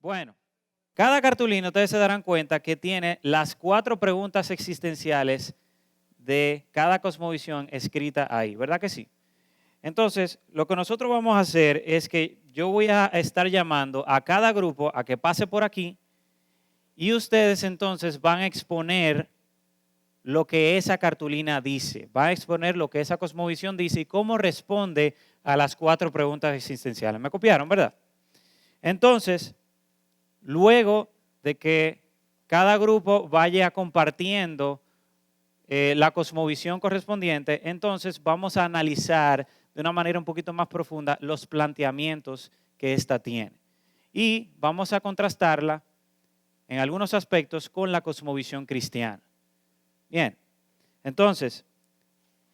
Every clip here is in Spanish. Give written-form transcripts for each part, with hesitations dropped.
Bueno, cada cartulina ustedes se darán cuenta que tiene las 4 preguntas existenciales de cada cosmovisión escrita ahí, ¿verdad que sí? Entonces, lo que nosotros vamos a hacer es que yo voy a estar llamando a cada grupo a que pase por aquí y ustedes entonces van a exponer lo que esa cartulina dice, van a exponer lo que esa cosmovisión dice y cómo responde a las 4 preguntas existenciales. ¿Me copiaron, verdad? Entonces, luego de que cada grupo vaya compartiendo la cosmovisión correspondiente, entonces vamos a analizar de una manera un poquito más profunda los planteamientos que ésta tiene. Y vamos a contrastarla en algunos aspectos con la cosmovisión cristiana. Bien, entonces,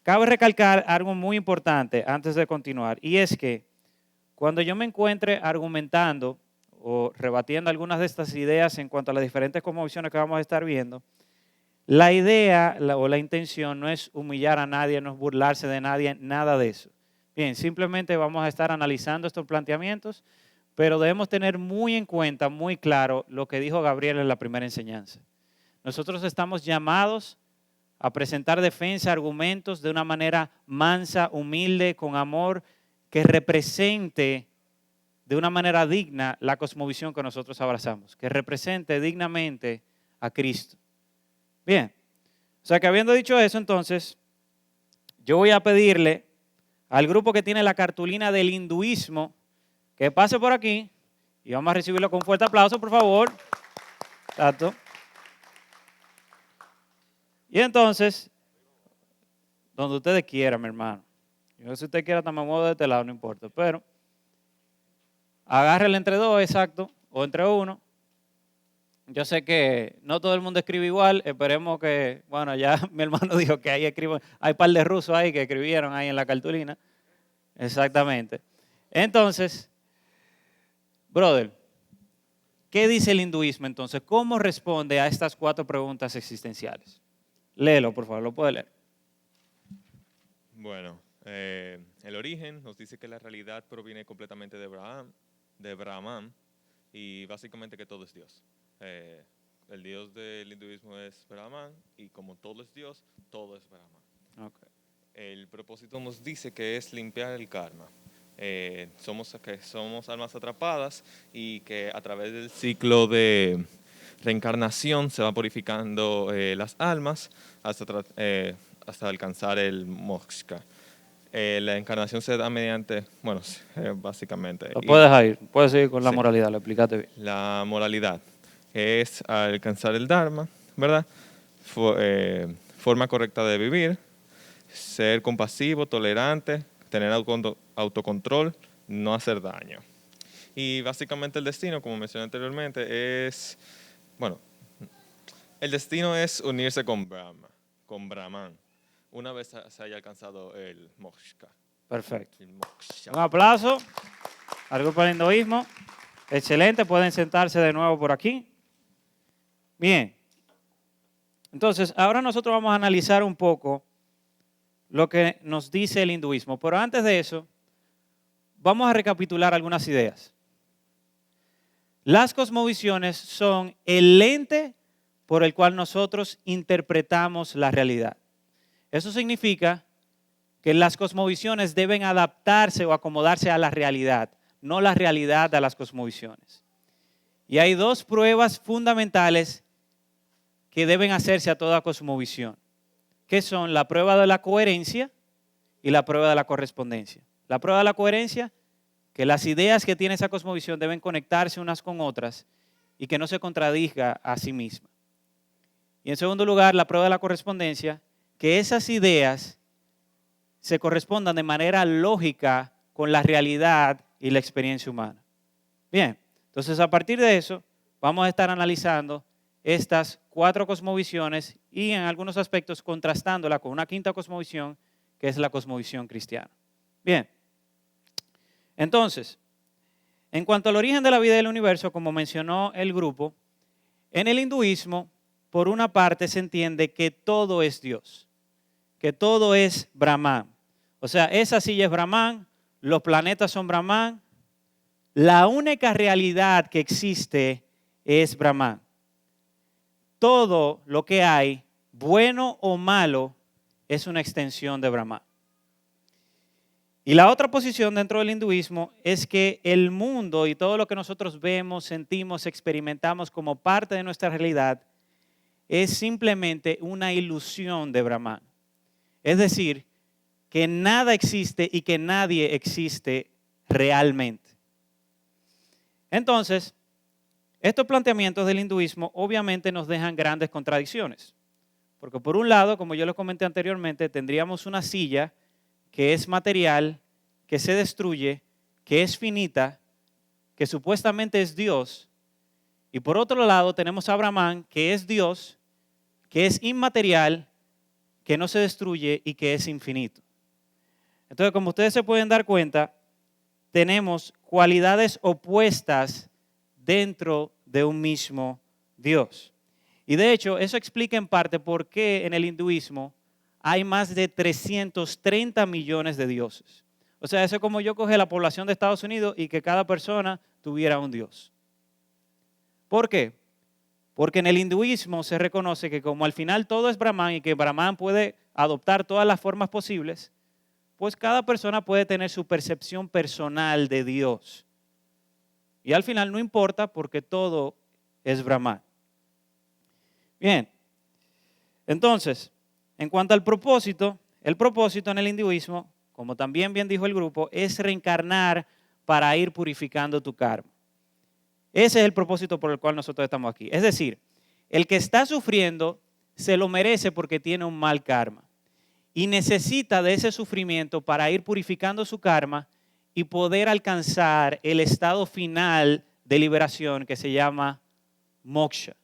cabe recalcar algo muy importante antes de continuar, y es que cuando yo me encuentre argumentando o rebatiendo algunas de estas ideas en cuanto a las diferentes cosmovisiones que vamos a estar viendo, la idea o la intención no es humillar a nadie, no es burlarse de nadie, nada de eso. Bien, simplemente vamos a estar analizando estos planteamientos, pero debemos tener muy en cuenta, muy claro lo que dijo Gabriel en la primera enseñanza. Nosotros estamos llamados a presentar defensa, argumentos de una manera mansa, humilde, con amor, que represente de una manera digna la cosmovisión que nosotros abrazamos, que represente dignamente a Cristo. Bien, o sea que habiendo dicho eso, entonces, yo voy a pedirle al grupo que tiene la cartulina del hinduismo que pase por aquí y vamos a recibirlo con un fuerte aplauso, por favor. Exacto. Y entonces, donde ustedes quieran, mi hermano. Yo, si usted quiere, hasta me muevo de este lado, no importa, pero agárrele entre dos, exacto, o entre uno. Yo sé que no todo el mundo escribe igual, esperemos que, bueno, ya mi hermano dijo que ahí escriben, hay un par de rusos ahí que escribieron ahí en la cartulina. Exactamente. Entonces, brother, ¿qué dice el hinduismo entonces? ¿Cómo responde a estas 4 preguntas existenciales? Léelo, por favor, lo puede leer. Bueno, el origen nos dice que la realidad proviene completamente de Brahman y básicamente que todo es Dios. El Dios del hinduismo es Brahman y como todo es Dios, todo es Brahman. Okay. El propósito nos dice que es limpiar el karma. Somos almas atrapadas y que a través del ciclo de reencarnación se va purificando las almas hasta alcanzar el moksha. La encarnación se da mediante, bueno, básicamente. Lo puedes ir, puedes seguir con la Sí. moralidad, lo explicaste bien. La moralidad es alcanzar el Dharma, ¿verdad? Forma correcta de vivir, ser compasivo, tolerante, tener autocontrol, no hacer daño. Y básicamente el destino, como mencioné anteriormente, es, bueno, el destino es unirse con Brahman, una vez se haya alcanzado el moksha. Perfecto. El moksha. Un aplauso al grupo del hinduismo. Excelente, pueden sentarse de nuevo por aquí. Bien. Entonces, ahora nosotros vamos a analizar un poco lo que nos dice el hinduismo. Pero antes de eso, vamos a recapitular algunas ideas. Las cosmovisiones son el lente por el cual nosotros interpretamos la realidad. Eso significa que las cosmovisiones deben adaptarse o acomodarse a la realidad, no la realidad a las cosmovisiones. Y hay 2 pruebas fundamentales que deben hacerse a toda cosmovisión, que son la prueba de la coherencia y la prueba de la correspondencia. La prueba de la coherencia, que las ideas que tiene esa cosmovisión deben conectarse unas con otras y que no se contradiga a sí misma. Y en segundo lugar, la prueba de la correspondencia, que esas ideas se correspondan de manera lógica con la realidad y la experiencia humana. Bien, entonces a partir de eso vamos a estar analizando estas 4 cosmovisiones y en algunos aspectos contrastándola con una 5ª cosmovisión que es la cosmovisión cristiana. Bien, entonces, en cuanto al origen de la vida y del universo, como mencionó el grupo, en el hinduismo, por una parte se entiende que todo es Dios, que todo es Brahman. O sea, esa silla es Brahman, los planetas son Brahman, la única realidad que existe es Brahman. Todo lo que hay, bueno o malo, es una extensión de Brahman. Y la otra posición dentro del hinduismo es que el mundo y todo lo que nosotros vemos, sentimos, experimentamos como parte de nuestra realidad es simplemente una ilusión de Brahman. Es decir, que nada existe y que nadie existe realmente. Entonces, estos planteamientos del hinduismo obviamente nos dejan grandes contradicciones. Porque por un lado, como yo les comenté anteriormente, tendríamos una silla que es material, que se destruye, que es finita, que supuestamente es Dios. Y por otro lado tenemos a Brahman, que es Dios, que es inmaterial, que no se destruye y que es infinito. Entonces, como ustedes se pueden dar cuenta, tenemos cualidades opuestas dentro de un mismo Dios. Y de hecho, eso explica en parte por qué en el hinduismo hay más de 330 millones de dioses. O sea, eso es como yo coger la población de Estados Unidos y que cada persona tuviera un dios. ¿Por qué? Porque en el hinduismo se reconoce que como al final todo es Brahman y que Brahman puede adoptar todas las formas posibles, pues cada persona puede tener su percepción personal de Dios. Y al final no importa porque todo es Brahman. Bien, entonces, en cuanto al propósito, el propósito en el hinduismo, como también bien dijo el grupo, es reencarnar para ir purificando tu karma. Ese es el propósito por el cual nosotros estamos aquí. Es decir, el que está sufriendo se lo merece porque tiene un mal karma y necesita de ese sufrimiento para ir purificando su karma y poder alcanzar el estado final de liberación que se llama moksha.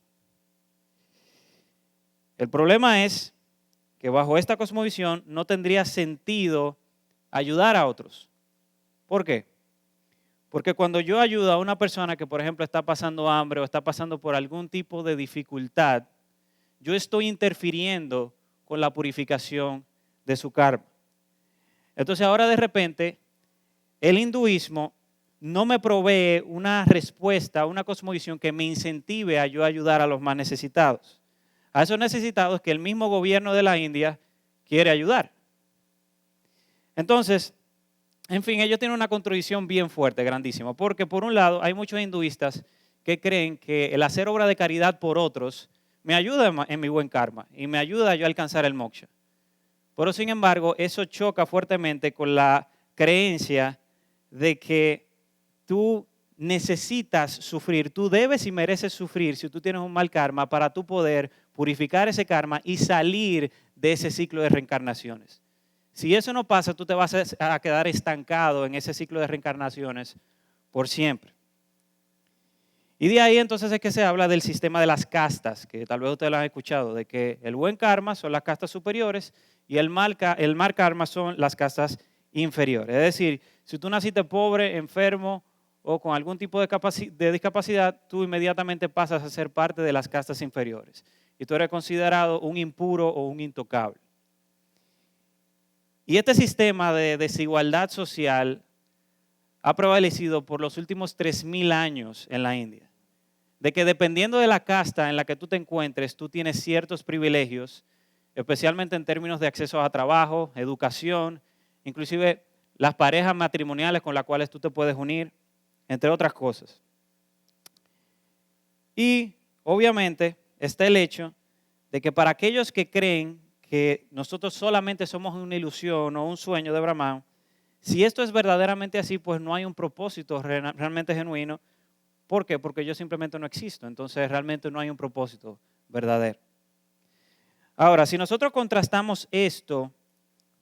El problema es que bajo esta cosmovisión no tendría sentido ayudar a otros. ¿Por qué? Porque cuando yo ayudo a una persona que, por ejemplo, está pasando hambre o está pasando por algún tipo de dificultad, yo estoy interfiriendo con la purificación de su karma. Entonces ahora de repente el hinduismo no me provee una respuesta, una cosmovisión que me incentive a yo ayudar a los más necesitados. A esos necesitados que el mismo gobierno de la India quiere ayudar. Entonces, en fin, ellos tienen una contradicción bien fuerte, grandísima, porque por un lado hay muchos hinduistas que creen que el hacer obra de caridad por otros me ayuda en mi buen karma y me ayuda a yo a alcanzar el moksha. Pero sin embargo, eso choca fuertemente con la creencia de que tú necesitas sufrir, tú debes y mereces sufrir si tú tienes un mal karma para tú poder purificar ese karma y salir de ese ciclo de reencarnaciones. Si eso no pasa, tú te vas a quedar estancado en ese ciclo de reencarnaciones por siempre. Y de ahí entonces es que se habla del sistema de las castas, que tal vez ustedes lo han escuchado, de que el buen karma son las castas superiores y el mal karma son las castas inferiores. Es decir, si tú naciste pobre, enfermo o con algún tipo de discapacidad, tú inmediatamente pasas a ser parte de las castas inferiores. Y tú eres considerado un impuro o un intocable. Y este sistema de desigualdad social ha prevalecido por los últimos 3,000 años en la India. De que dependiendo de la casta en la que tú te encuentres, tú tienes ciertos privilegios, especialmente en términos de acceso a trabajo, educación, inclusive las parejas matrimoniales con las cuales tú te puedes unir, entre otras cosas. Y obviamente está el hecho de que para aquellos que creen que nosotros solamente somos una ilusión o un sueño de Brahman, si esto es verdaderamente así, pues no hay un propósito realmente genuino. ¿Por qué? Porque yo simplemente no existo, entonces realmente no hay un propósito verdadero. Ahora, si nosotros contrastamos esto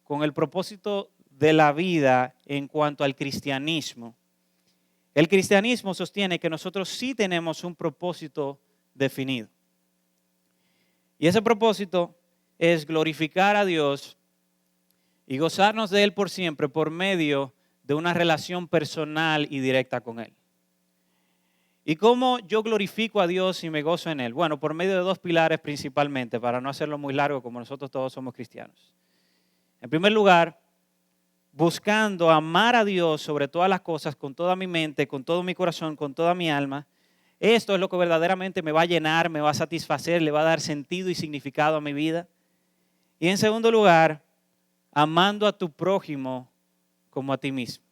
con el propósito de la vida en cuanto al cristianismo, el cristianismo sostiene que nosotros sí tenemos un propósito definido. Y ese propósito es glorificar a Dios y gozarnos de Él por siempre por medio de una relación personal y directa con Él. ¿Y cómo yo glorifico a Dios y me gozo en Él? Bueno, por medio de 2 pilares principalmente, para no hacerlo muy largo como nosotros todos somos cristianos. En primer lugar, buscando amar a Dios sobre todas las cosas, con toda mi mente, con todo mi corazón, con toda mi alma, esto es lo que verdaderamente me va a llenar, me va a satisfacer, le va a dar sentido y significado a mi vida. Y en segundo lugar, amando a tu prójimo como a ti mismo.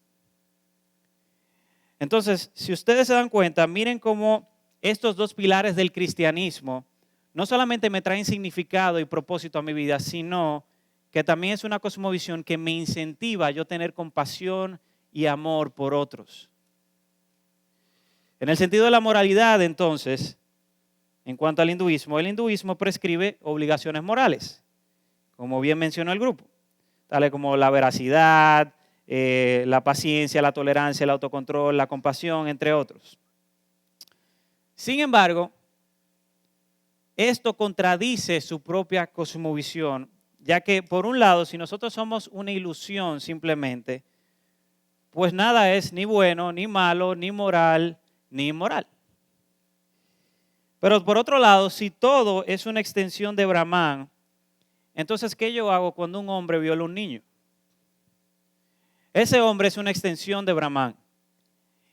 Entonces, si ustedes se dan cuenta, miren cómo estos dos pilares del cristianismo no solamente me traen significado y propósito a mi vida, sino que también es una cosmovisión que me incentiva a yo tener compasión y amor por otros. En el sentido de la moralidad, entonces, en cuanto al hinduismo, el hinduismo prescribe obligaciones morales, como bien mencionó el grupo, tales como la veracidad, la paciencia, la tolerancia, el autocontrol, la compasión, entre otros. Sin embargo, esto contradice su propia cosmovisión, ya que por un lado, si nosotros somos una ilusión simplemente, pues nada es ni bueno, ni malo, ni moral, ni inmoral. Pero por otro lado, si todo es una extensión de Brahman, entonces, ¿qué yo hago cuando un hombre viola a un niño? Ese hombre es una extensión de Brahman.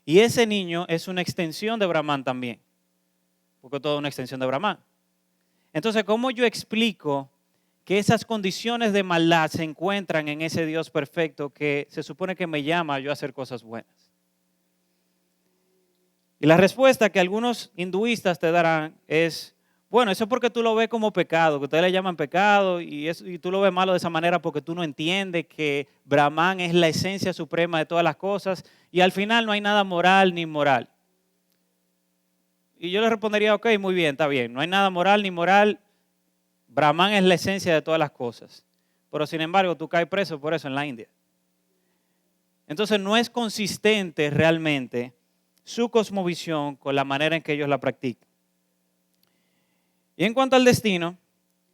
Y ese niño es una extensión de Brahman también. Porque todo es una extensión de Brahman. Entonces, ¿cómo yo explico que esas condiciones de maldad se encuentran en ese Dios perfecto que se supone que me llama a yo a hacer cosas buenas? Y la respuesta que algunos hinduistas te darán es, bueno, eso es porque tú lo ves como pecado, que ustedes le llaman pecado y tú lo ves malo de esa manera porque tú no entiendes que Brahman es la esencia suprema de todas las cosas y al final no hay nada moral ni inmoral. Y yo le respondería, ok, muy bien, está bien, no hay nada moral ni moral, Brahman es la esencia de todas las cosas. Pero sin embargo, tú caes preso por eso en la India. Entonces no es consistente realmente su cosmovisión con la manera en que ellos la practican. Y en cuanto al destino,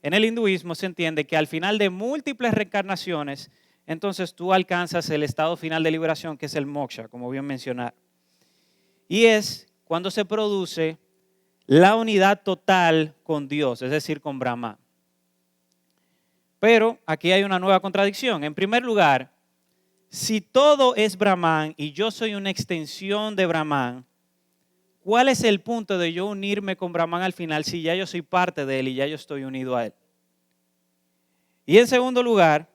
en el hinduismo se entiende que al final de múltiples reencarnaciones, entonces tú alcanzas el estado final de liberación, que es el moksha, como bien mencionar. Y es cuando se produce la unidad total con Dios, es decir, con Brahma. Pero aquí hay una nueva contradicción. En primer lugar, si todo es Brahman y yo soy una extensión de Brahman, ¿cuál es el punto de yo unirme con Brahman al final si ya yo soy parte de él y ya yo estoy unido a él? Y en segundo lugar,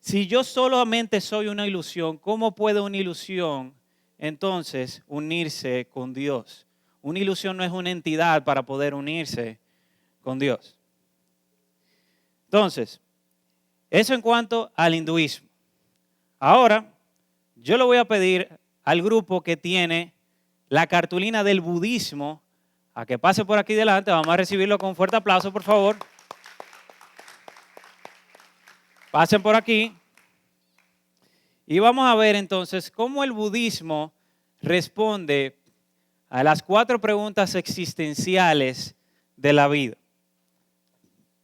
si yo solamente soy una ilusión, ¿cómo puede una ilusión entonces unirse con Dios? Una ilusión no es una entidad para poder unirse con Dios. Entonces, eso en cuanto al hinduismo. Ahora, yo le voy a pedir al grupo que tiene la cartulina del budismo a que pase por aquí delante. Vamos a recibirlo con un fuerte aplauso, por favor. Pasen por aquí. Y vamos a ver entonces cómo el budismo responde a las 4 preguntas existenciales de la vida.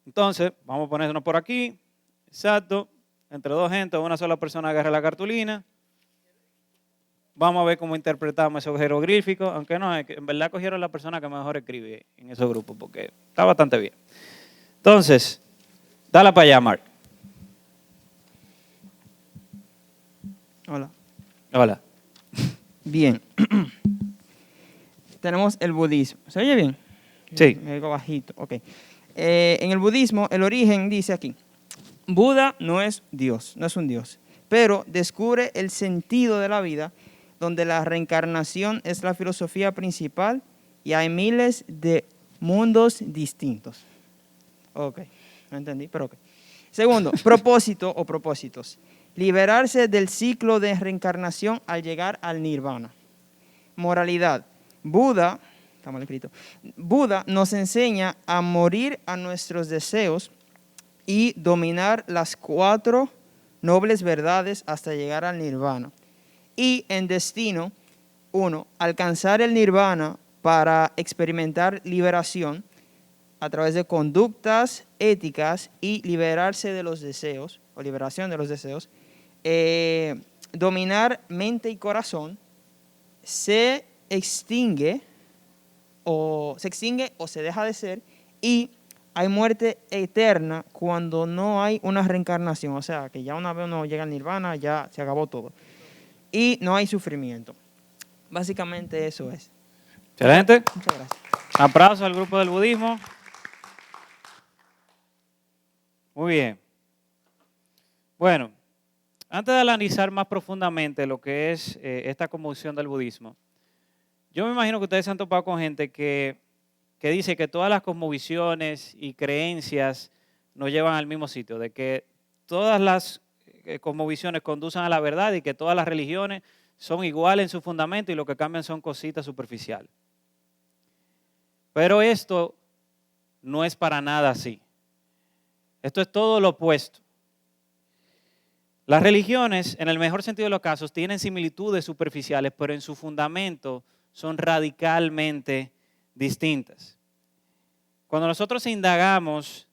Entonces, vamos a ponernos por aquí. Exacto. Entre 2 gente, una sola persona agarra la cartulina. Vamos a ver cómo interpretamos esos jeroglíficos, aunque no, en verdad cogieron la persona que mejor escribe en esos grupos, porque está bastante bien. Entonces, dale para allá, Mark. Hola. Hola. Bien. Tenemos el budismo. ¿Se oye bien? Sí. Me oigo bajito. Ok. En el budismo, el origen dice aquí, Buda no es Dios, no es un Dios, pero descubre el sentido de la vida, donde la reencarnación es la filosofía principal y hay miles de mundos distintos. Ok, no entendí, pero ok. Segundo, propósito o propósitos. Liberarse del ciclo de reencarnación al llegar al nirvana. Moralidad. Buda, está mal escrito, Buda nos enseña a morir a nuestros deseos y dominar las 4 nobles verdades hasta llegar al nirvana. Y en destino, 1, alcanzar el nirvana para experimentar liberación a través de conductas éticas y liberarse de los deseos, o liberación de los deseos, dominar mente y corazón, se extingue o se deja de ser, y hay muerte eterna cuando no hay una reencarnación. O sea, que ya una vez uno llega al nirvana, ya se acabó todo. Y no hay sufrimiento. Básicamente eso es. Excelente. Muchas gracias. Aplauso al grupo del budismo. Muy bien. Bueno, antes de analizar más profundamente lo que es esta conmoción del budismo, yo me imagino que ustedes se han topado con gente que dice que todas las cosmovisiones y creencias nos llevan al mismo sitio, de que todas las cosmovisiones conducen a la verdad y que todas las religiones son iguales en su fundamento y lo que cambian son cositas superficiales. Pero esto no es para nada así. Esto es todo lo opuesto. Las religiones, en el mejor sentido de los casos, tienen similitudes superficiales, pero en su fundamento son radicalmente distintas. Cuando nosotros indagamos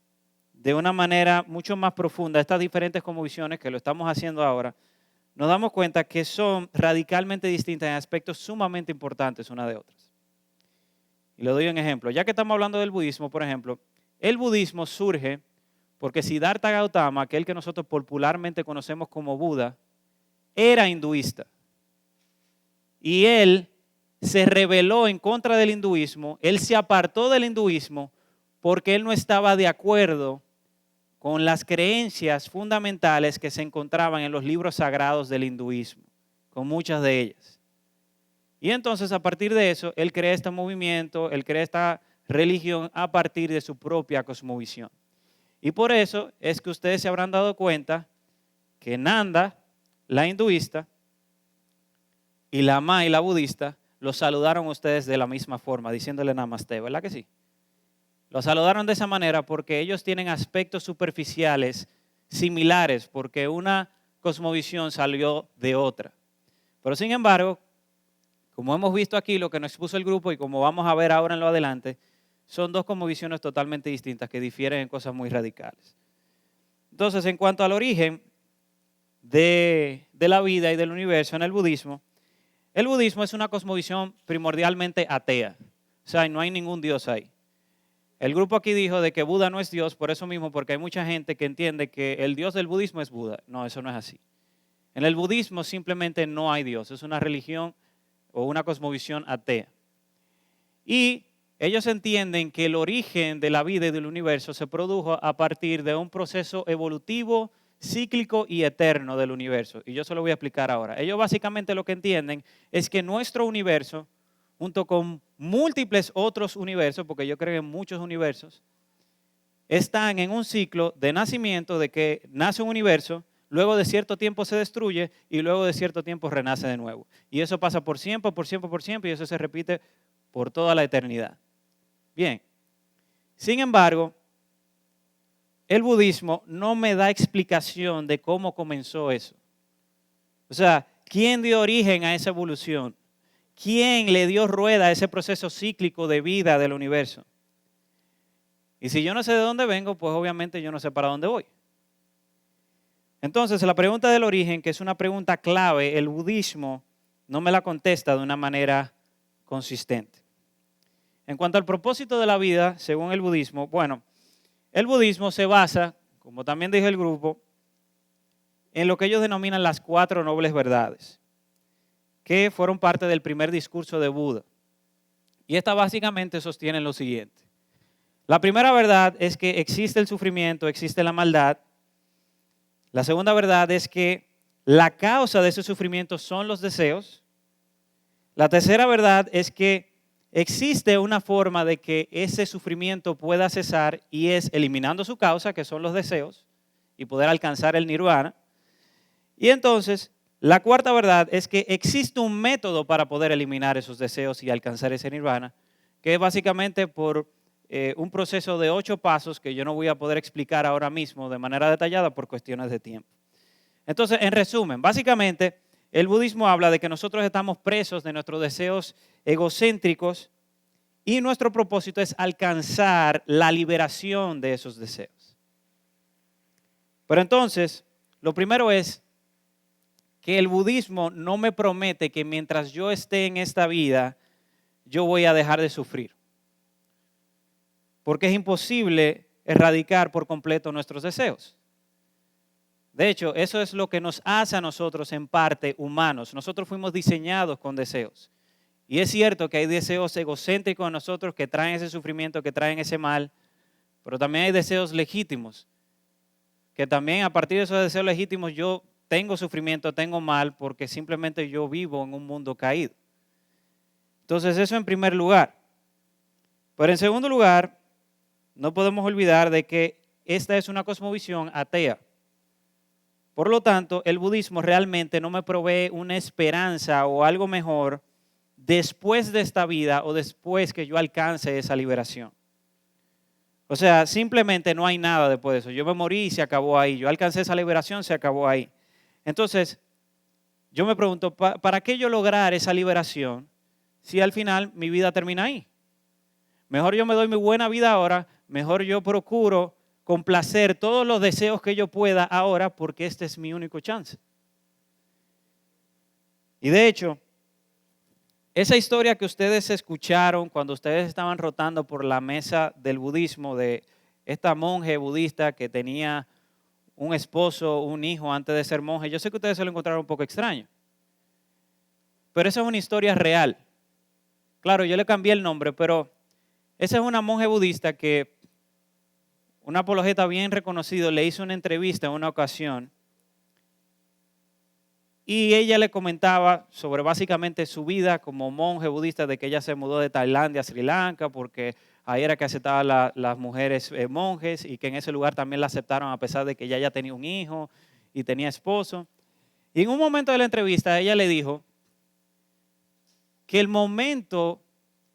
de una manera mucho más profunda estas diferentes cosmovisiones, que lo estamos haciendo ahora, nos damos cuenta que son radicalmente distintas en aspectos sumamente importantes una de otras. Y le doy un ejemplo. Ya que estamos hablando del budismo, por ejemplo, el budismo surge porque Siddhartha Gautama, aquel que nosotros popularmente conocemos como Buda, era hinduista. Y él se rebeló en contra del hinduismo, él se apartó del hinduismo porque él no estaba de acuerdo con las creencias fundamentales que se encontraban en los libros sagrados del hinduismo, con muchas de ellas. Y entonces a partir de eso, él crea este movimiento, él crea esta religión a partir de su propia cosmovisión. Y por eso es que ustedes se habrán dado cuenta que Nanda, la hinduista, y Lama y la budista, los saludaron a ustedes de la misma forma, diciéndole namaste, ¿verdad que sí? Los saludaron de esa manera porque ellos tienen aspectos superficiales similares, porque una cosmovisión salió de otra. Pero sin embargo, como hemos visto aquí, lo que nos expuso el grupo y como vamos a ver ahora en lo adelante, son dos cosmovisiones totalmente distintas que difieren en cosas muy radicales. Entonces, en cuanto al origen de la vida y del universo en el budismo es una cosmovisión primordialmente atea. O sea, no hay ningún Dios ahí. El grupo aquí dijo de que Buda no es Dios, por eso mismo, porque hay mucha gente que entiende que el Dios del budismo es Buda. No, eso no es así. En el budismo simplemente no hay Dios, es una religión o una cosmovisión atea. Y ellos entienden que el origen de la vida y del universo se produjo a partir de un proceso evolutivo, cíclico y eterno del universo. Y yo se lo voy a explicar ahora. Ellos básicamente lo que entienden es que nuestro universo, junto con múltiples otros universos, porque yo creo en muchos universos, están en un ciclo de nacimiento, de que nace un universo, luego de cierto tiempo se destruye y luego de cierto tiempo renace de nuevo. Y eso pasa por siempre, por siempre, por siempre, y eso se repite por toda la eternidad. Bien, sin embargo, el budismo no me da explicación de cómo comenzó eso. O sea, ¿quién dio origen a esa evolución? ¿Quién le dio rueda a ese proceso cíclico de vida del universo? Y si yo no sé de dónde vengo, pues obviamente yo no sé para dónde voy. Entonces, la pregunta del origen, que es una pregunta clave, el budismo no me la contesta de una manera consistente. En cuanto al propósito de la vida, según el budismo, bueno, el budismo se basa, como también dijo el grupo, en lo que ellos denominan las 4 nobles verdades, que fueron parte del primer discurso de Buda. Y estas básicamente sostienen lo siguiente. La primera verdad es que existe el sufrimiento, existe la maldad. La segunda verdad es que la causa de ese sufrimiento son los deseos. La tercera verdad es que existe una forma de que ese sufrimiento pueda cesar y es eliminando su causa, que son los deseos, y poder alcanzar el nirvana. Y entonces, la cuarta verdad es que existe un método para poder eliminar esos deseos y alcanzar ese nirvana, que es básicamente por un proceso de 8 pasos que yo no voy a poder explicar ahora mismo de manera detallada por cuestiones de tiempo. Entonces, en resumen, básicamente el budismo habla de que nosotros estamos presos de nuestros deseos egocéntricos y nuestro propósito es alcanzar la liberación de esos deseos. Pero entonces, lo primero es que el budismo no me promete que mientras yo esté en esta vida, yo voy a dejar de sufrir. Porque es imposible erradicar por completo nuestros deseos. De hecho, eso es lo que nos hace a nosotros en parte humanos. Nosotros fuimos diseñados con deseos. Y es cierto que hay deseos egocéntricos en nosotros que traen ese sufrimiento, que traen ese mal, pero también hay deseos legítimos, que también a partir de esos deseos legítimos yo tengo sufrimiento, tengo mal, porque simplemente yo vivo en un mundo caído. Entonces eso en primer lugar. Pero en segundo lugar, no podemos olvidar de que esta es una cosmovisión atea. Por lo tanto, el budismo realmente no me provee una esperanza o algo mejor después de esta vida o después que yo alcance esa liberación. O sea, simplemente no hay nada después de eso. Yo me morí y se acabó ahí. Yo alcancé esa liberación, se acabó ahí. Entonces, yo me pregunto, ¿para qué yo lograr esa liberación si al final mi vida termina ahí? Mejor yo me doy mi buena vida ahora, mejor yo procuro complacer todos los deseos que yo pueda ahora porque este es mi único chance. Y de hecho, esa historia que ustedes escucharon cuando ustedes estaban rotando por la mesa del budismo de esta monje budista que tenía un esposo, un hijo antes de ser monje, yo sé que ustedes se lo encontraron un poco extraño, pero esa es una historia real. Claro, yo le cambié el nombre, pero esa es una monje budista que un apologeta bien reconocido le hizo una entrevista en una ocasión y ella le comentaba sobre básicamente su vida como monje budista, de que ella se mudó de Tailandia a Sri Lanka porque ahí era que aceptaban las mujeres monjes y que en ese lugar también la aceptaron a pesar de que ella ya tenía un hijo y tenía esposo. Y en un momento de la entrevista ella le dijo que el momento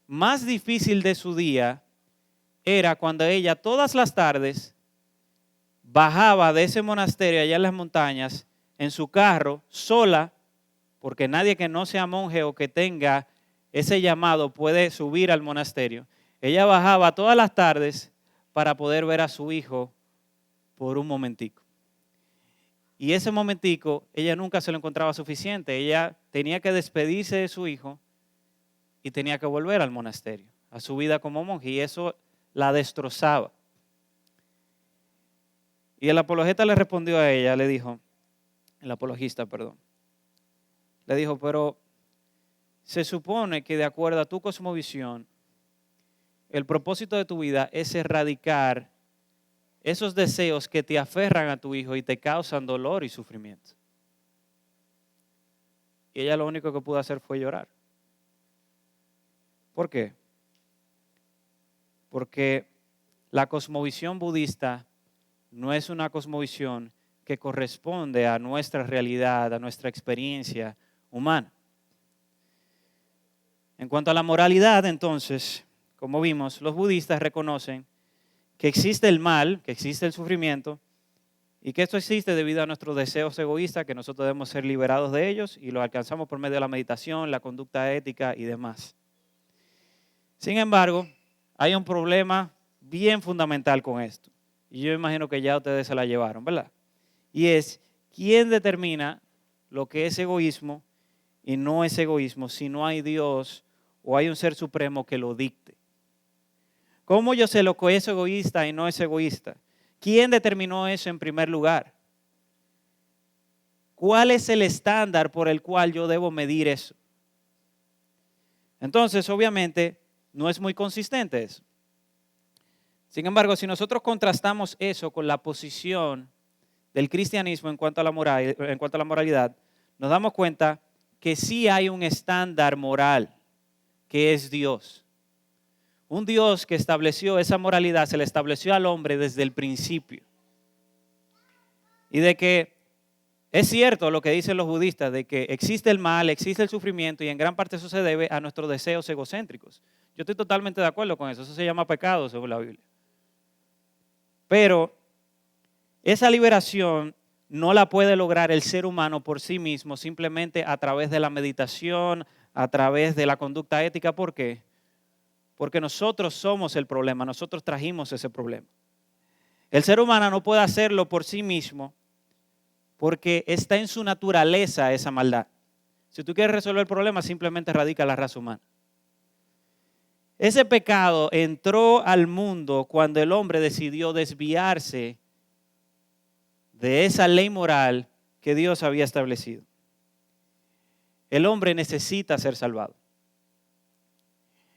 más difícil de su día era cuando ella todas las tardes bajaba de ese monasterio allá en las montañas en su carro sola, porque nadie que no sea monje o que tenga ese llamado puede subir al monasterio. Ella bajaba todas las tardes para poder ver a su hijo por un momentico. Y ese momentico ella nunca se lo encontraba suficiente. Ella tenía que despedirse de su hijo y tenía que volver al monasterio, a su vida como monje, y eso la destrozaba. Y el apologista le respondió a ella, le dijo, el apologista, perdón, le dijo, pero se supone que de acuerdo a tu cosmovisión, el propósito de tu vida es erradicar esos deseos que te aferran a tu hijo y te causan dolor y sufrimiento. Y ella lo único que pudo hacer fue llorar. ¿Por qué? Porque la cosmovisión budista no es una cosmovisión que corresponde a nuestra realidad, a nuestra experiencia humana. En cuanto a la moralidad, entonces, como vimos, los budistas reconocen que existe el mal, que existe el sufrimiento y que esto existe debido a nuestros deseos egoístas, que nosotros debemos ser liberados de ellos y lo alcanzamos por medio de la meditación, la conducta ética y demás. Sin embargo, hay un problema bien fundamental con esto. Y yo imagino que ya ustedes se la llevaron, ¿verdad? Y es, ¿quién determina lo que es egoísmo y no es egoísmo si no hay Dios o hay un ser supremo que lo dicte? ¿Cómo yo sé lo que es egoísta y no es egoísta? ¿Quién determinó eso en primer lugar? ¿Cuál es el estándar por el cual yo debo medir eso? Entonces, obviamente, no es muy consistente eso. Sin embargo, si nosotros contrastamos eso con la posición del cristianismo en cuanto a la moralidad, nos damos cuenta que sí hay un estándar moral, que es Dios. Un Dios que estableció esa moralidad, se le estableció al hombre desde el principio. Y de que es cierto lo que dicen los budistas, de que existe el mal, existe el sufrimiento y en gran parte eso se debe a nuestros deseos egocéntricos. Yo estoy totalmente de acuerdo con eso, eso se llama pecado según la Biblia. Pero esa liberación no la puede lograr el ser humano por sí mismo, simplemente a través de la meditación, a través de la conducta ética. ¿Por qué? Porque nosotros somos el problema, nosotros trajimos ese problema. El ser humano no puede hacerlo por sí mismo porque está en su naturaleza esa maldad. Si tú quieres resolver el problema, simplemente erradica la raza humana. ese pecado entró al mundo cuando el hombre decidió desviarse de esa ley moral que Dios había establecido. El hombre necesita ser salvado.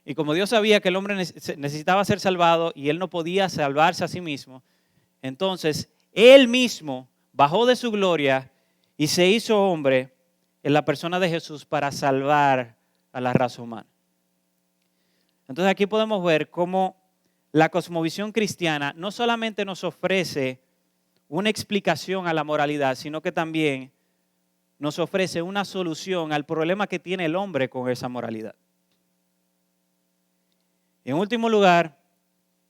Y como Dios sabía que el hombre necesitaba ser salvado y él no podía salvarse a sí mismo, entonces él mismo bajó de su gloria y se hizo hombre en la persona de Jesús para salvar a la raza humana. Entonces aquí podemos ver cómo la cosmovisión cristiana no solamente nos ofrece una explicación a la moralidad, sino que también nos ofrece una solución al problema que tiene el hombre con esa moralidad. Y en último lugar,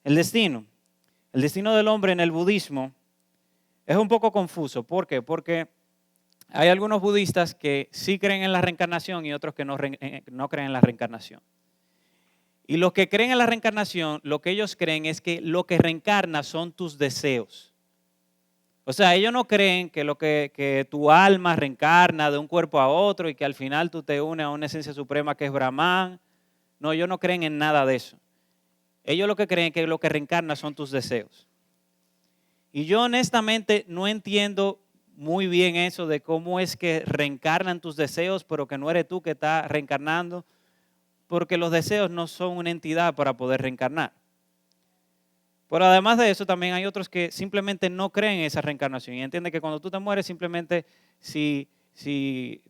el destino. El destino del hombre en el budismo es un poco confuso. ¿Por qué? Porque hay algunos budistas que sí creen en la reencarnación y otros que no creen en la reencarnación. Y los que creen en la reencarnación, lo que ellos creen es que lo que reencarna son tus deseos. O sea, ellos no creen que tu alma reencarna de un cuerpo a otro y que al final tú te unes a una esencia suprema que es Brahman. No, ellos no creen en nada de eso. Ellos lo que creen es que lo que reencarna son tus deseos. Y yo honestamente no entiendo muy bien eso de cómo es que reencarnan tus deseos, pero que no eres tú que estás reencarnando, porque los deseos no son una entidad para poder reencarnar. Pero además de eso, también hay otros que simplemente no creen en esa reencarnación y entienden que cuando tú te mueres, simplemente si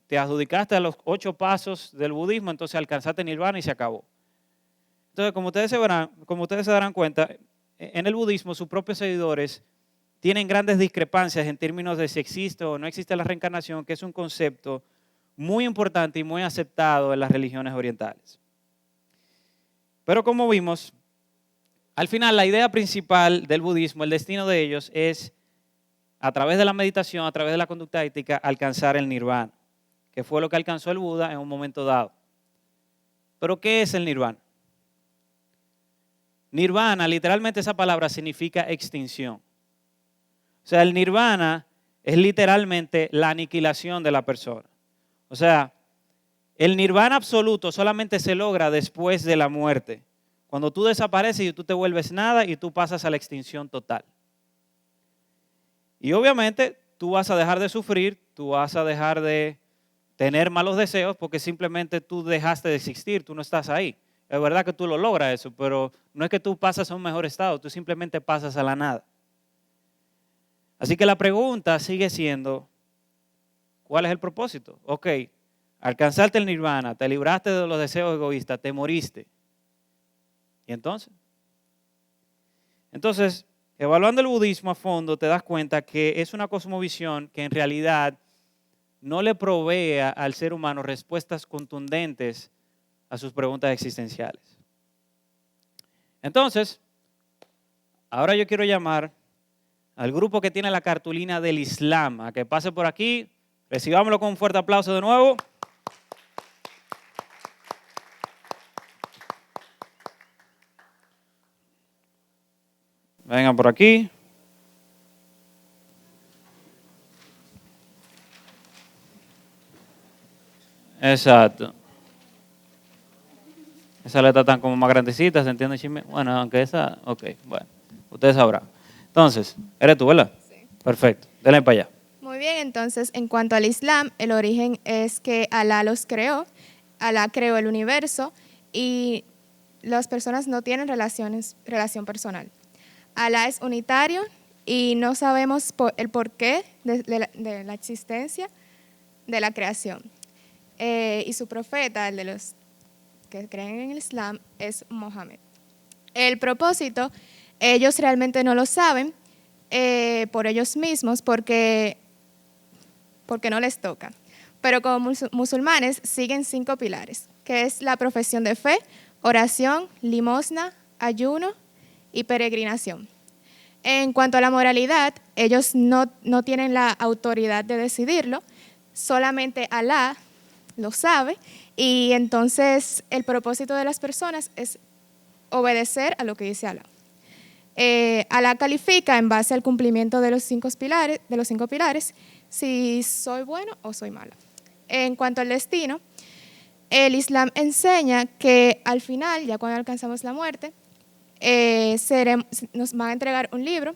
te adjudicaste a los 8 pasos del budismo, entonces alcanzaste nirvana y se acabó. Entonces, como ustedes se darán cuenta, en el budismo sus propios seguidores tienen grandes discrepancias en términos de si existe o no existe la reencarnación, que es un concepto muy importante y muy aceptado en las religiones orientales. Pero como vimos, al final la idea principal del budismo, el destino de ellos es, a través de la meditación, a través de la conducta ética, alcanzar el nirvana, que fue lo que alcanzó el Buda en un momento dado. ¿Pero qué es el nirvana? Nirvana, literalmente esa palabra significa extinción. O sea, el nirvana es literalmente la aniquilación de la persona. O sea, el nirvana absoluto solamente se logra después de la muerte. Cuando tú desapareces y tú te vuelves nada y tú pasas a la extinción total. Y obviamente tú vas a dejar de sufrir, tú vas a dejar de tener malos deseos porque simplemente tú dejaste de existir, tú no estás ahí. Es verdad que tú lo logras eso, pero no es que tú pasas a un mejor estado, tú simplemente pasas a la nada. Así que la pregunta sigue siendo, ¿cuál es el propósito? Ok, alcanzaste el nirvana, te libraste de los deseos egoístas, te moriste. ¿Y entonces? Entonces, evaluando el budismo a fondo, te das cuenta que es una cosmovisión que en realidad no le provee al ser humano respuestas contundentes a sus preguntas existenciales. Entonces, ahora yo quiero llamar al grupo que tiene la cartulina del Islam a que pase por aquí. Recibámoslo con un fuerte aplauso de nuevo. Vengan por aquí. Exacto. Esa letra están como más grandecita, ¿se entiende, Chisme? Bueno, aunque esa, ok, bueno, ustedes sabrán. Entonces, eres tú, ¿verdad? Sí. Perfecto, denle para allá. Muy bien, entonces, en cuanto al Islam, el origen es que Alá los creó, Alá creó el universo y las personas no tienen relación personal. Alá es unitario y no sabemos el porqué de la existencia de la creación. Y su profeta, el de los que creen en el Islam, es Mohammed. El propósito, ellos realmente no lo saben por ellos mismos porque no les toca. Pero como musulmanes siguen 5 pilares, que es la profesión de fe, oración, limosna, ayuno y peregrinación. En cuanto a la moralidad, ellos no tienen la autoridad de decidirlo, solamente Alá lo sabe y entonces el propósito de las personas es obedecer a lo que dice Alá. Alá califica en base al cumplimiento de los 5 pilares, si soy bueno o soy malo. En cuanto al destino, el Islam enseña que al final, ya cuando alcanzamos la muerte, nos van a entregar un libro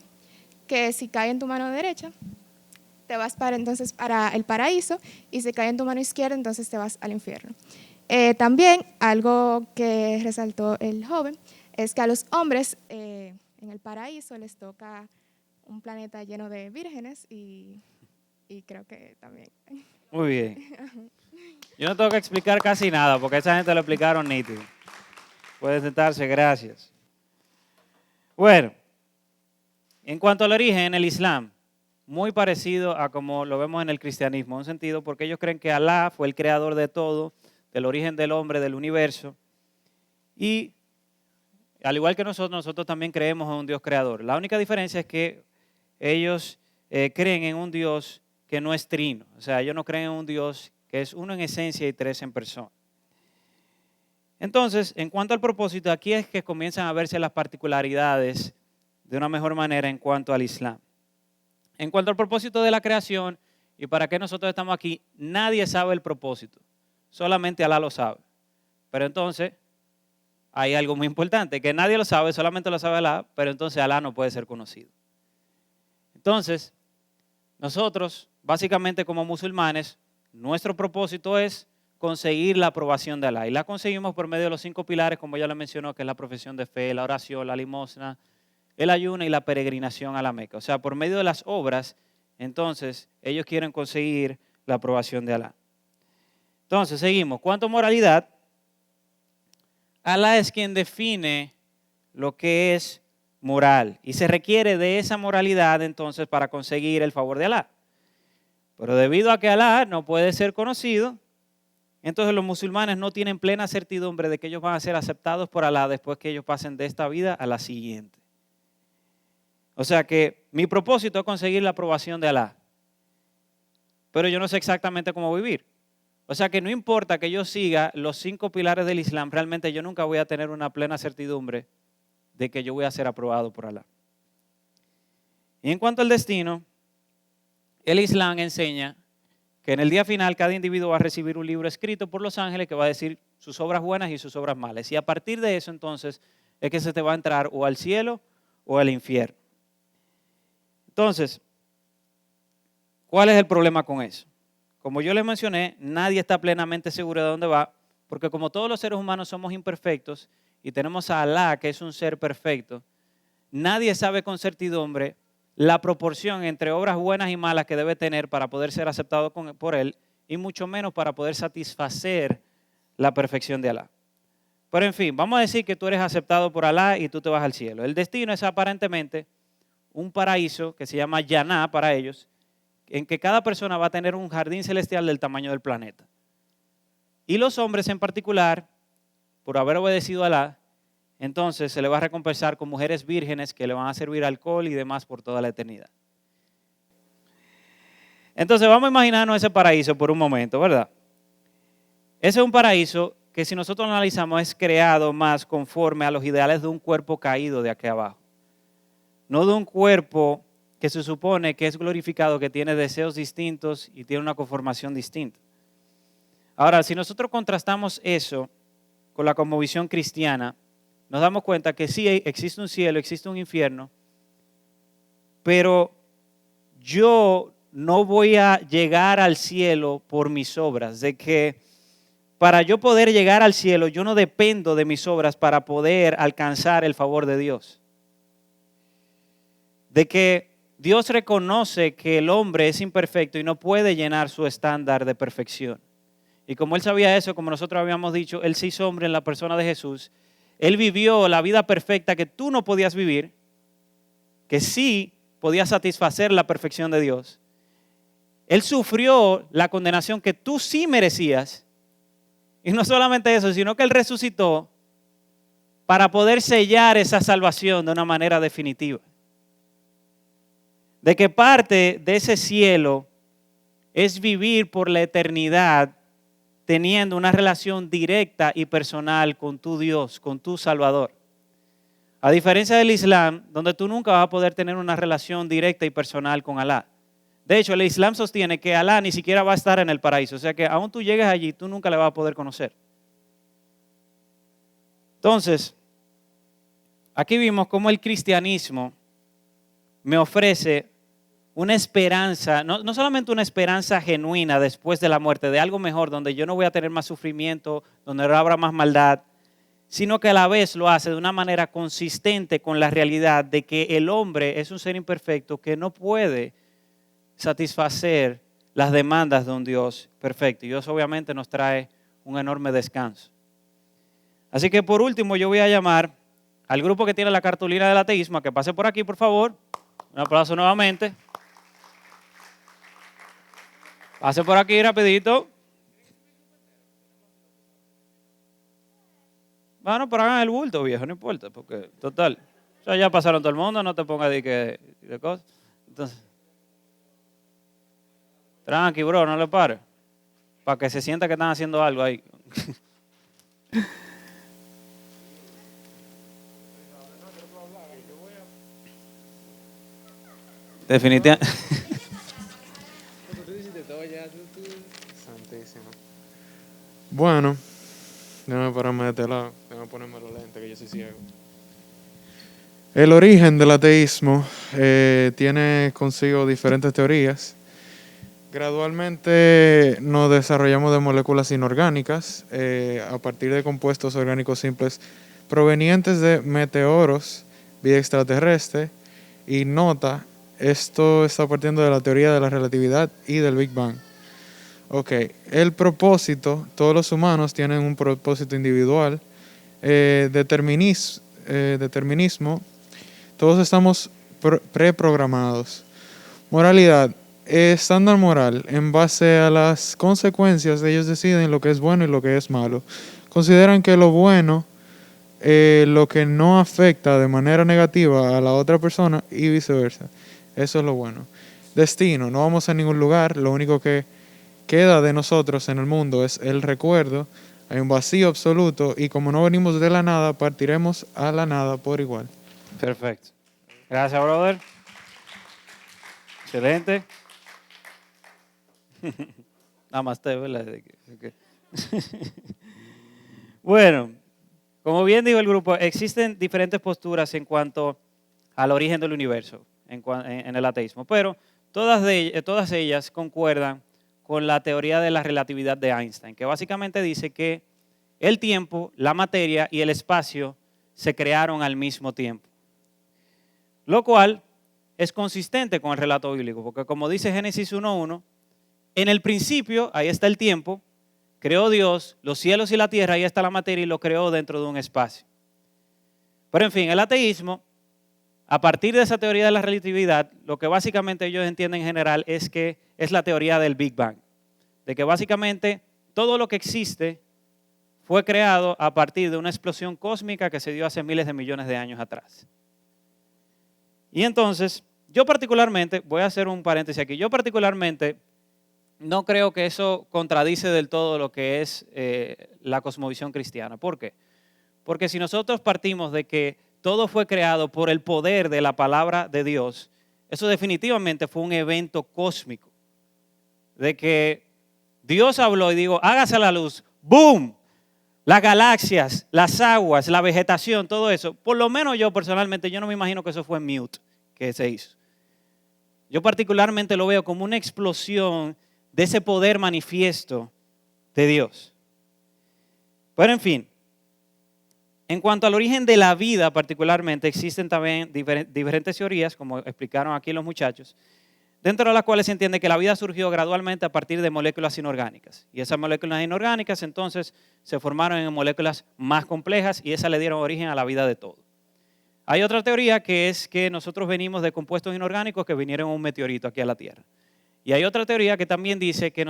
que si cae en tu mano derecha, te vas entonces para el paraíso, y si cae en tu mano izquierda, entonces te vas al infierno. También algo que resaltó el joven es que a los hombres en el paraíso les toca un planeta lleno de vírgenes y creo que también. Muy bien. Yo no tengo que explicar casi nada porque esa gente lo explicaron nítido. Puede sentarse, gracias. Bueno, en cuanto al origen en el Islam, muy parecido a como lo vemos en el cristianismo, en un sentido porque ellos creen que Alá fue el creador de todo, del origen del hombre, del universo, y al igual que nosotros también creemos en un Dios creador. La única diferencia es que ellos creen en un Dios que no es trino, o sea, ellos no creen en un Dios que es uno en esencia y tres en persona. Entonces, en cuanto al propósito, aquí es que comienzan a verse las particularidades de una mejor manera en cuanto al Islam. En cuanto al propósito de la creación y para qué nosotros estamos aquí, nadie sabe el propósito, solamente Alá lo sabe. Pero entonces, hay algo muy importante, que nadie lo sabe, solamente lo sabe Alá, pero entonces Alá no puede ser conocido. Entonces, nosotros, básicamente como musulmanes, nuestro propósito es conseguir la aprobación de Alá. Y la conseguimos por medio de los 5 pilares, como ya lo mencionó, que es la profesión de fe, la oración, la limosna, el ayuno y la peregrinación a la Meca. O sea, por medio de las obras, entonces, ellos quieren conseguir la aprobación de Alá. Entonces, seguimos. ¿Cuánto a moralidad? Alá es quien define lo que es moral. Y se requiere de esa moralidad, entonces, para conseguir el favor de Alá. Pero debido a que Alá no puede ser conocido, entonces los musulmanes no tienen plena certidumbre de que ellos van a ser aceptados por Alá después que ellos pasen de esta vida a la siguiente. O sea que mi propósito es conseguir la aprobación de Alá, pero yo no sé exactamente cómo vivir. O sea que no importa que yo siga los 5 pilares del Islam, realmente yo nunca voy a tener una plena certidumbre de que yo voy a ser aprobado por Alá. Y en cuanto al destino, el Islam enseña que en el día final cada individuo va a recibir un libro escrito por los ángeles que va a decir sus obras buenas y sus obras malas. Y a partir de eso entonces es que se te va a entrar o al cielo o al infierno. Entonces, ¿cuál es el problema con eso? Como yo les mencioné, nadie está plenamente seguro de dónde va, porque como todos los seres humanos somos imperfectos y tenemos a Alá, que es un ser perfecto, nadie sabe con certidumbre la proporción entre obras buenas y malas que debe tener para poder ser aceptado por Él, y mucho menos para poder satisfacer la perfección de Alá. Pero en fin, vamos a decir que tú eres aceptado por Alá y tú te vas al cielo. El destino es aparentemente un paraíso que se llama Yaná para ellos, en que cada persona va a tener un jardín celestial del tamaño del planeta. Y los hombres en particular, por haber obedecido a Alá, entonces se le va a recompensar con mujeres vírgenes que le van a servir alcohol y demás por toda la eternidad. Entonces vamos a imaginarnos ese paraíso por un momento, ¿verdad? Ese es un paraíso que si nosotros lo analizamos es creado más conforme a los ideales de un cuerpo caído de aquí abajo. No de un cuerpo que se supone que es glorificado, que tiene deseos distintos y tiene una conformación distinta. Ahora, si nosotros contrastamos eso con la cosmovisión cristiana, nos damos cuenta que sí existe un cielo, existe un infierno, pero yo no voy a llegar al cielo por mis obras, de que para yo poder llegar al cielo, yo no dependo de mis obras para poder alcanzar el favor de Dios. De que Dios reconoce que el hombre es imperfecto y no puede llenar su estándar de perfección. Y como Él sabía eso, como nosotros habíamos dicho, Él se hizo hombre en la persona de Jesús. Él vivió la vida perfecta que tú no podías vivir, que sí podía satisfacer la perfección de Dios. Él sufrió la condenación que tú sí merecías. Y no solamente eso, sino que Él resucitó para poder sellar esa salvación de una manera definitiva. De que parte de ese cielo es vivir por la eternidad teniendo una relación directa y personal con tu Dios, con tu Salvador. A diferencia del Islam, donde tú nunca vas a poder tener una relación directa y personal con Alá. De hecho, el Islam sostiene que Alá ni siquiera va a estar en el paraíso. O sea que aún tú llegues allí, tú nunca le vas a poder conocer. Entonces, aquí vimos cómo el cristianismo me ofrece una esperanza, no solamente una esperanza genuina después de la muerte, de algo mejor, donde yo no voy a tener más sufrimiento, donde no habrá más maldad, sino que a la vez lo hace de una manera consistente con la realidad de que el hombre es un ser imperfecto que no puede satisfacer las demandas de un Dios perfecto. Y Dios obviamente nos trae un enorme descanso. Así que por último yo voy a llamar al grupo que tiene la cartulina del ateísmo a que pase por aquí, por favor. Un aplauso nuevamente. Pase por aquí rapidito. Bueno, pero hagan el bulto, viejo, no importa, porque total, ya pasaron todo el mundo, no te pongas de cosas. Entonces, tranqui, bro, no le pares, para que se sienta que están haciendo algo ahí. Definitivamente. Santísimo. Bueno, déjame pararme de este lado, déjame ponerme los lentes que yo soy ciego. El origen del ateísmo tiene consigo diferentes teorías. Gradualmente nos desarrollamos de moléculas inorgánicas a partir de compuestos orgánicos simples provenientes de meteoros, vida extraterrestre, y nota, esto está partiendo de la teoría de la relatividad y del Big Bang. Ok, el propósito, todos los humanos tienen un propósito individual, determinismo, todos estamos preprogramados. Moralidad, estándar moral, en base a las consecuencias ellos deciden lo que es bueno y lo que es malo. Consideran que lo bueno, lo que no afecta de manera negativa a la otra persona y viceversa. Eso es lo bueno. Destino, no vamos a ningún lugar, lo único que queda de nosotros en el mundo es el recuerdo, hay un vacío absoluto y como no venimos de la nada, partiremos a la nada por igual. Perfecto. Gracias, brother. Excelente. Namaste, ¿verdad? Bueno, como bien dijo el grupo, existen diferentes posturas en cuanto al origen del universo en el ateísmo, pero todas ellas concuerdan con la teoría de la relatividad de Einstein, que básicamente dice que el tiempo, la materia y el espacio se crearon al mismo tiempo, lo cual es consistente con el relato bíblico, porque como dice Génesis 1:1, en el principio, ahí está el tiempo, creó Dios los cielos y la tierra, ahí está la materia y lo creó dentro de un espacio. Pero en fin, el ateísmo, a partir de esa teoría de la relatividad, lo que básicamente ellos entienden en general es que es la teoría del Big Bang, de que básicamente todo lo que existe fue creado a partir de una explosión cósmica que se dio hace miles de millones de años atrás. Y entonces, yo particularmente, voy a hacer un paréntesis aquí, yo particularmente no creo que eso contradice del todo lo que es la cosmovisión cristiana. ¿Por qué? Porque si nosotros partimos de que todo fue creado por el poder de la palabra de Dios, eso definitivamente fue un evento cósmico. De que Dios habló y dijo, hágase la luz, ¡boom! Las galaxias, las aguas, la vegetación, todo eso. Por lo menos yo personalmente, yo no me imagino que eso fue en mute que se hizo. Yo particularmente lo veo como una explosión de ese poder manifiesto de Dios. Pero en fin, en cuanto al origen de la vida particularmente, existen también diferentes teorías, como explicaron aquí los muchachos, dentro de las cuales se entiende que la vida surgió gradualmente a partir de moléculas inorgánicas. Y esas moléculas inorgánicas entonces se formaron en moléculas más complejas y esas le dieron origen a la vida de todo. Hay otra teoría que es que nosotros venimos de compuestos inorgánicos que vinieron en un meteorito aquí a la Tierra. Y hay otra teoría que también dice que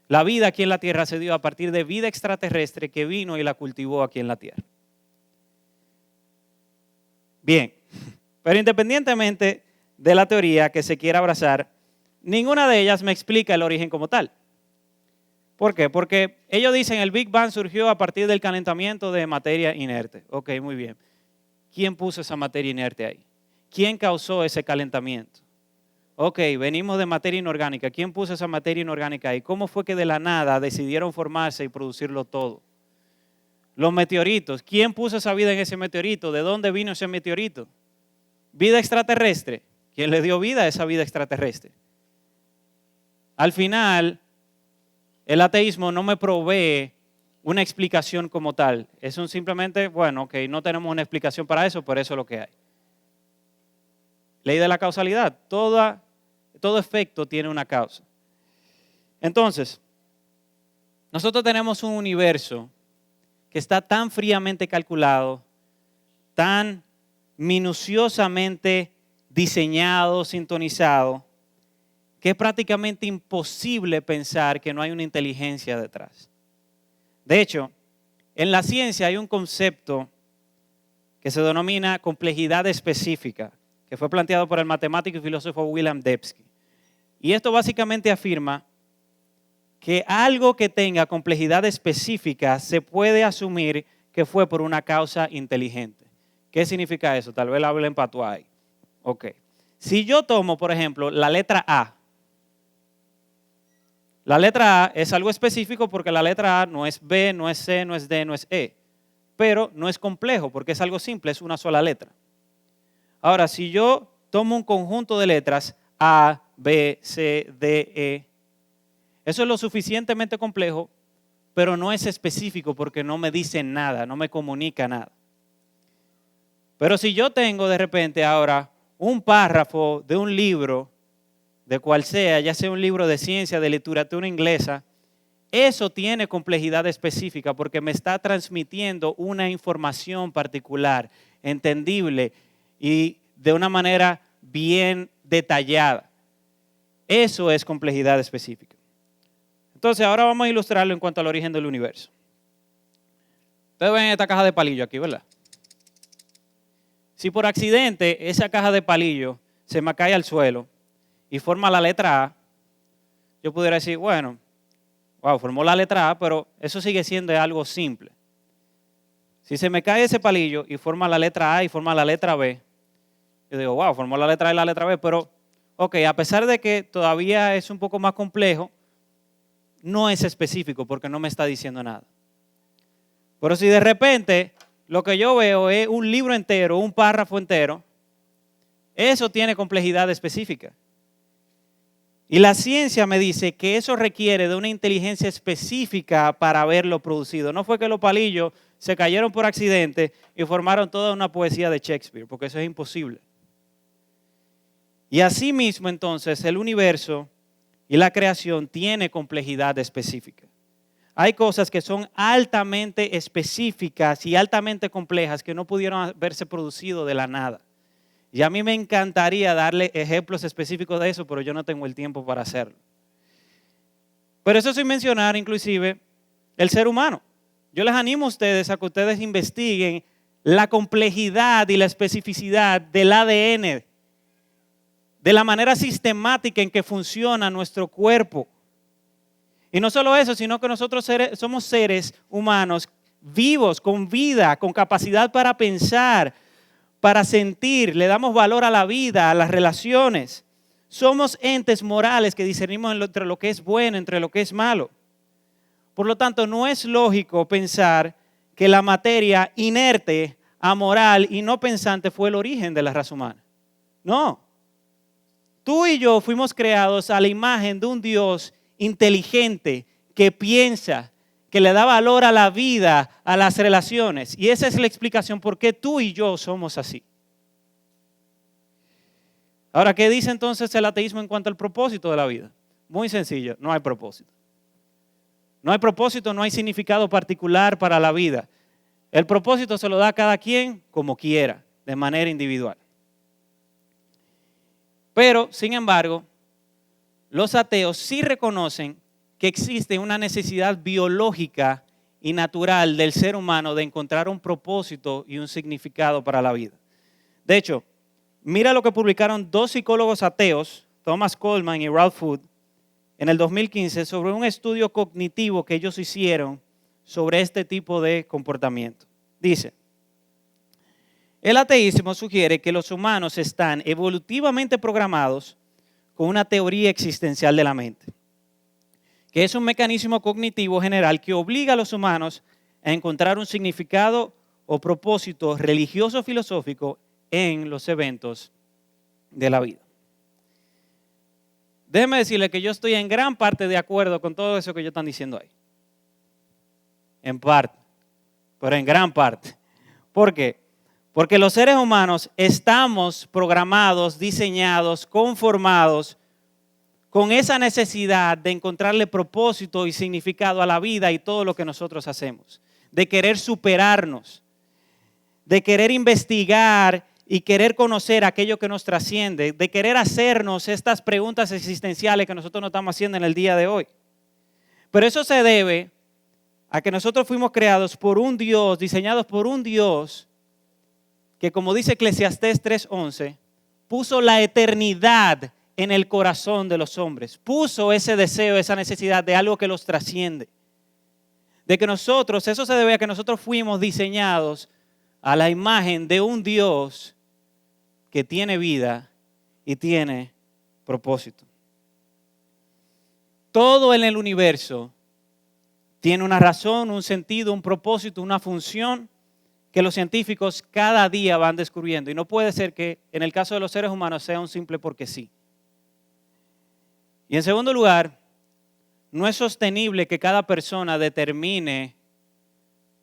la vida aquí en la Tierra se dio a partir de vida extraterrestre que vino y la cultivó aquí en la Tierra. Bien, pero independientemente de la teoría que se quiera abrazar, ninguna de ellas me explica el origen como tal. ¿Por qué? Porque ellos dicen el Big Bang surgió a partir del calentamiento de materia inerte. Ok, muy bien. ¿Quién puso esa materia inerte ahí? ¿Quién causó ese calentamiento? Ok, venimos de materia inorgánica. ¿Quién puso esa materia inorgánica ahí? ¿Cómo fue que de la nada decidieron formarse y producirlo todo? Los meteoritos. ¿Quién puso esa vida en ese meteorito? ¿De dónde vino ese meteorito? Vida extraterrestre. ¿Quién le dio vida a esa vida extraterrestre? Al final, el ateísmo no me provee una explicación como tal. Es simplemente, bueno, ok, no tenemos una explicación para eso, pero eso es lo que hay. Ley de la causalidad. Todo efecto tiene una causa. Entonces, nosotros tenemos un universo que está tan fríamente calculado, tan minuciosamente diseñado, sintonizado, que es prácticamente imposible pensar que no hay una inteligencia detrás. De hecho, en la ciencia hay un concepto que se denomina complejidad específica, que fue planteado por el matemático y filósofo William Dembski. Y esto básicamente afirma que algo que tenga complejidad específica se puede asumir que fue por una causa inteligente. ¿Qué significa eso? Tal vez la hablen patuá ahí. Ok. Si yo tomo, por ejemplo, la letra A. La letra A es algo específico porque la letra A no es B, no es C, no es D, no es E. Pero no es complejo porque es algo simple, es una sola letra. Ahora, si yo tomo un conjunto de letras A, B, C, D, E, eso es lo suficientemente complejo, pero no es específico porque no me dice nada, no me comunica nada. Pero si yo tengo de repente ahora un párrafo de un libro, de cual sea, ya sea un libro de ciencia, de literatura inglesa, eso tiene complejidad específica porque me está transmitiendo una información particular, entendible y de una manera bien detallada. Eso es complejidad específica. Entonces, ahora vamos a ilustrarlo en cuanto al origen del universo. Ustedes ven esta caja de palillo aquí, ¿verdad? Si por accidente esa caja de palillo se me cae al suelo y forma la letra A, yo pudiera decir, bueno, wow, formó la letra A, pero eso sigue siendo algo simple. Si se me cae ese palillo y forma la letra A y forma la letra B, yo digo, wow, formó la letra A y la letra B, pero, ok, a pesar de que todavía es un poco más complejo, no es específico porque no me está diciendo nada. Pero si de repente lo que yo veo es un libro entero, un párrafo entero, eso tiene complejidad específica. Y la ciencia me dice que eso requiere de una inteligencia específica para haberlo producido. No fue que los palillos se cayeron por accidente y formaron toda una poesía de Shakespeare, porque eso es imposible. Y así mismo entonces el universo y la creación tiene complejidad específica. Hay cosas que son altamente específicas y altamente complejas que no pudieron haberse producido de la nada. Y a mí me encantaría darle ejemplos específicos de eso, pero yo no tengo el tiempo para hacerlo. Pero eso sin mencionar inclusive el ser humano. Yo les animo a ustedes a que ustedes investiguen la complejidad y la especificidad del ADN, de la manera sistemática en que funciona nuestro cuerpo. Y no solo eso, sino que nosotros somos seres humanos vivos, con vida, con capacidad para pensar, para sentir, le damos valor a la vida, a las relaciones. Somos entes morales que discernimos entre lo que es bueno, entre lo que es malo. Por lo tanto, no es lógico pensar que la materia inerte, amoral y no pensante fue el origen de la raza humana. No. Tú y yo fuimos creados a la imagen de un Dios inteligente que piensa, que le da valor a la vida, a las relaciones. Y esa es la explicación por qué tú y yo somos así. Ahora, ¿qué dice entonces el ateísmo en cuanto al propósito de la vida? Muy sencillo, no hay propósito. No hay propósito, no hay significado particular para la vida. El propósito se lo da a cada quien como quiera, de manera individual. Pero, sin embargo, los ateos sí reconocen que existe una necesidad biológica y natural del ser humano de encontrar un propósito y un significado para la vida. De hecho, mira lo que publicaron dos psicólogos ateos, Thomas Coleman y Ralph Wood, en el 2015 sobre un estudio cognitivo que ellos hicieron sobre este tipo de comportamiento. Dice, el ateísmo sugiere que los humanos están evolutivamente programados con una teoría existencial de la mente, que es un mecanismo cognitivo general que obliga a los humanos a encontrar un significado o propósito religioso o filosófico en los eventos de la vida. Déjeme decirle que yo estoy en gran parte de acuerdo con todo eso que ellos están diciendo ahí. En parte, pero en gran parte. ¿Por qué? Porque los seres humanos estamos programados, diseñados, conformados con esa necesidad de encontrarle propósito y significado a la vida y todo lo que nosotros hacemos. De querer superarnos, de querer investigar y querer conocer aquello que nos trasciende, de querer hacernos estas preguntas existenciales que nosotros nos estamos haciendo en el día de hoy. Pero eso se debe a que nosotros fuimos creados por un Dios, diseñados por un Dios que, como dice Eclesiastés 3:11, puso la eternidad en el corazón de los hombres. Puso ese deseo, esa necesidad de algo que los trasciende. De que nosotros, eso se debe a que nosotros fuimos diseñados a la imagen de un Dios que tiene vida y tiene propósito. Todo en el universo tiene una razón, un sentido, un propósito, una función que los científicos cada día van descubriendo. Y no puede ser que en el caso de los seres humanos sea un simple porque sí. Y en segundo lugar, no es sostenible que cada persona determine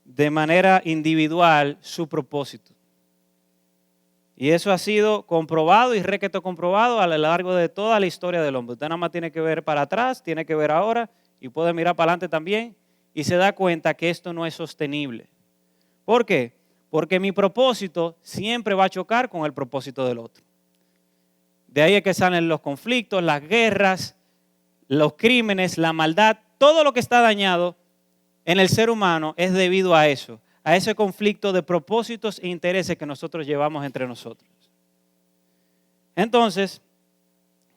de manera individual su propósito. Y eso ha sido comprobado y requeto comprobado a lo largo de toda la historia del hombre. Usted nada más tiene que ver para atrás, tiene que ver ahora y puede mirar para adelante también y se da cuenta que esto no es sostenible. ¿Por qué? Porque mi propósito siempre va a chocar con el propósito del otro. De ahí es que salen los conflictos, las guerras, los crímenes, la maldad, todo lo que está dañado en el ser humano es debido a eso, a ese conflicto de propósitos e intereses que nosotros llevamos entre nosotros. Entonces,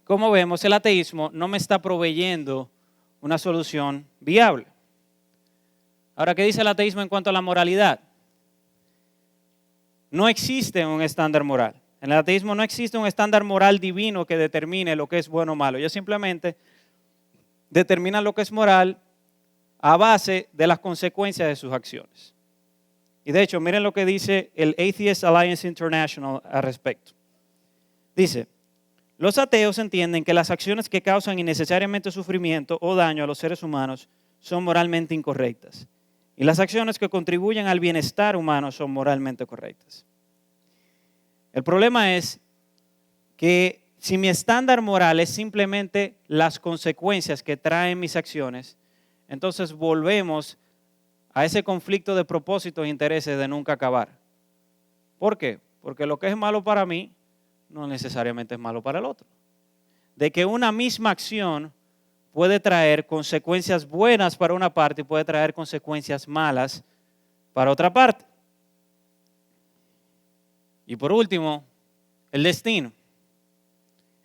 como vemos, el ateísmo no me está proveyendo una solución viable. Ahora, ¿qué dice el ateísmo en cuanto a la moralidad? No existe un estándar moral. En el ateísmo no existe un estándar moral divino que determine lo que es bueno o malo. Ellos simplemente determinan lo que es moral a base de las consecuencias de sus acciones. Y de hecho, miren lo que dice el Atheist Alliance International al respecto. Dice, los ateos entienden que las acciones que causan innecesariamente sufrimiento o daño a los seres humanos son moralmente incorrectas. Y las acciones que contribuyen al bienestar humano son moralmente correctas. El problema es que si mi estándar moral es simplemente las consecuencias que traen mis acciones, entonces volvemos a ese conflicto de propósitos e intereses de nunca acabar. ¿Por qué? Porque lo que es malo para mí no necesariamente es malo para el otro. De que una misma acción puede traer consecuencias buenas para una parte y puede traer consecuencias malas para otra parte. Y por último, el destino.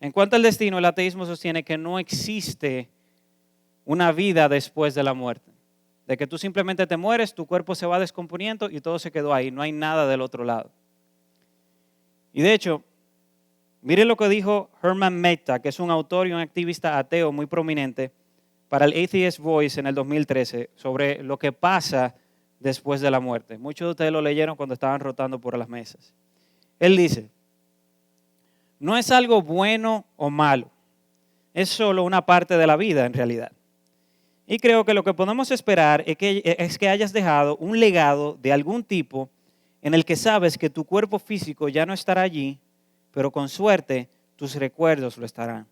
En cuanto al destino, el ateísmo sostiene que no existe una vida después de la muerte. De que tú simplemente te mueres, tu cuerpo se va descomponiendo y todo se quedó ahí, no hay nada del otro lado. Y de hecho, miren lo que dijo Herman Mehta, que es un autor y un activista ateo muy prominente, para el Atheist Voice en el 2013, sobre lo que pasa después de la muerte. Muchos de ustedes lo leyeron cuando estaban rotando por las mesas. Él dice, no es algo bueno o malo, es solo una parte de la vida en realidad. Y creo que lo que podemos esperar es que hayas dejado un legado de algún tipo en el que sabes que tu cuerpo físico ya no estará allí, pero con suerte tus recuerdos lo estarán.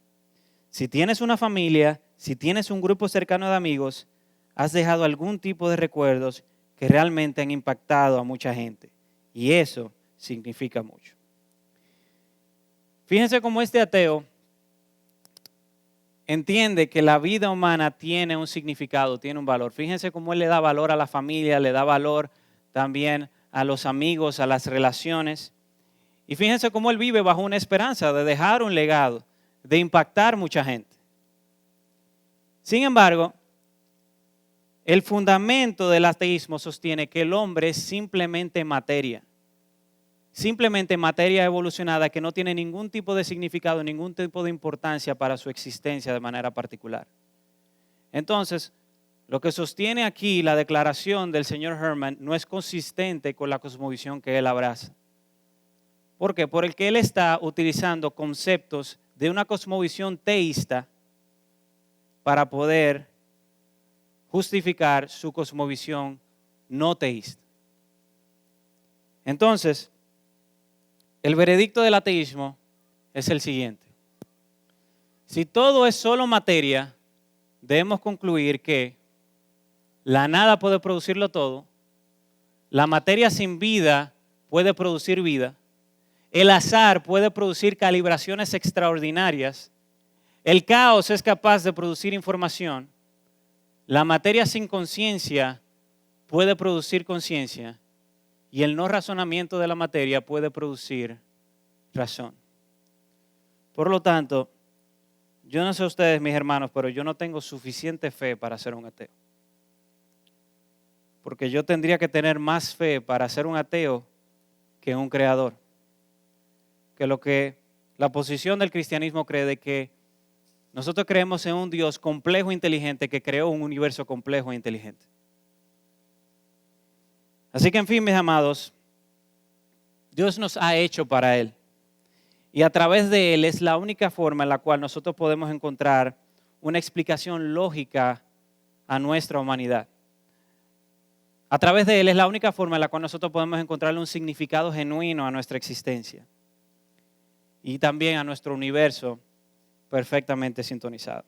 Si tienes una familia, si tienes un grupo cercano de amigos, has dejado algún tipo de recuerdos que realmente han impactado a mucha gente. Y eso significa mucho. Fíjense cómo este ateo entiende que la vida humana tiene un significado, tiene un valor. Fíjense cómo él le da valor a la familia, le da valor también a los amigos, a las relaciones. Y fíjense cómo él vive bajo una esperanza de dejar un legado, de impactar mucha gente. Sin embargo, el fundamento del ateísmo sostiene que el hombre es simplemente materia evolucionada que no tiene ningún tipo de significado, ningún tipo de importancia para su existencia de manera particular. Entonces, lo que sostiene aquí la declaración del señor Herman no es consistente con la cosmovisión que él abraza. ¿Por qué? Por el que él está utilizando conceptos de una cosmovisión teísta para poder justificar su cosmovisión no teísta. Entonces, el veredicto del ateísmo es el siguiente. Si todo es solo materia, debemos concluir que la nada puede producirlo todo, la materia sin vida puede producir vida, el azar puede producir calibraciones extraordinarias, el caos es capaz de producir información, la materia sin conciencia puede producir conciencia y el no razonamiento de la materia puede producir razón. Por lo tanto, yo no sé ustedes, mis hermanos, pero yo no tengo suficiente fe para ser un ateo. Porque yo tendría que tener más fe para ser un ateo que un creador. Que lo que la posición del cristianismo cree de que nosotros creemos en un Dios complejo e inteligente que creó un universo complejo e inteligente. Así que en fin, mis amados, Dios nos ha hecho para Él. Y a través de Él es la única forma en la cual nosotros podemos encontrar una explicación lógica a nuestra humanidad. A través de Él es la única forma en la cual nosotros podemos encontrarle un significado genuino a nuestra existencia y también a nuestro universo perfectamente sintonizado.